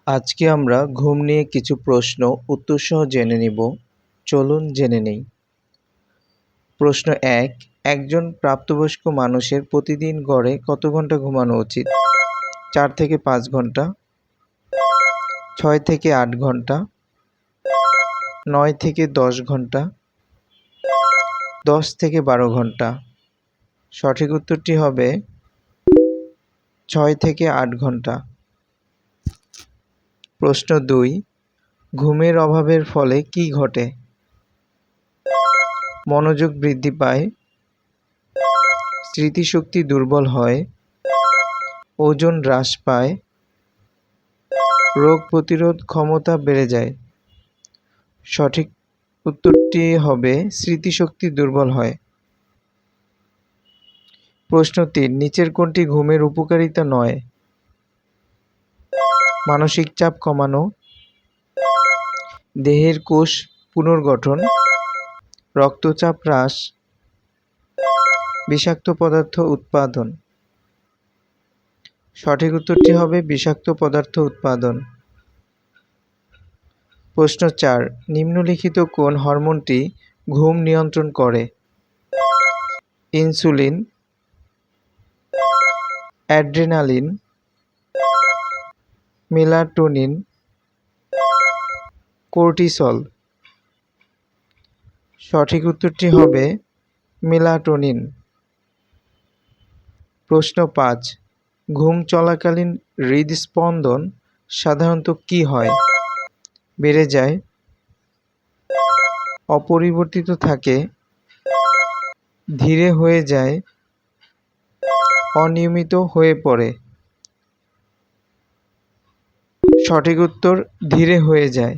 আজকে আমরা ঘুম নিয়ে কিছু প্রশ্ন উত্তরসহ জেনে নিব। চলুন জেনে নেই। প্রশ্ন ১, একজন প্রাপ্তবয়স্ক মানুষের প্রতিদিন গড়ে কত ঘন্টা ঘুমানো উচিত? ৪ থেকে ৫ ঘন্টা, ৬ থেকে ৮ ঘন্টা, ৯ থেকে ১০ ঘন্টা, ১০ থেকে ১২ ঘন্টা। সঠিক উত্তরটি হবে ৬ থেকে ৮ ঘন্টা। প্রশ্ন ২, ঘুমের অভাবের ফলে কী ঘটে? মনোযোগ বৃদ্ধি পায়, স্মৃতিশক্তি দুর্বল হয়, ওজন হ্রাস পায়, রোগ প্রতিরোধ ক্ষমতা বেড়ে যায়। সঠিক উত্তরটি হবে স্মৃতিশক্তি দুর্বল হয়। প্রশ্ন ৩, নিচের কোনটি ঘুমের উপকারিতা নয়? মানসিক চাপ কমানো, দেহের কোষ পুনর্গঠন, রক্তচাপ হ্রাস, বিষাক্ত পদার্থ উৎপাদন। সঠিক উত্তরটি হবে বিষাক্ত পদার্থ উৎপাদন। প্রশ্ন ৪, নিম্নলিখিত কোন হরমোনটি ঘুম নিয়ন্ত্রণ করে? Insulin, adrenaline, melatonin, cortisol. সঠিক উত্তরটি হবে মেলাটোনিন। প্রশ্ন ৫, ঘুম চলাকালীন হৃদস্পন্দন সাধারণত কী হয়? বেড়ে যায়, অপরিবর্তিত থাকে, ধীরে হয়ে যায়, অনিয়মিত হয়ে পড়ে। সঠিক উত্তর ধীরে হয়ে যায়।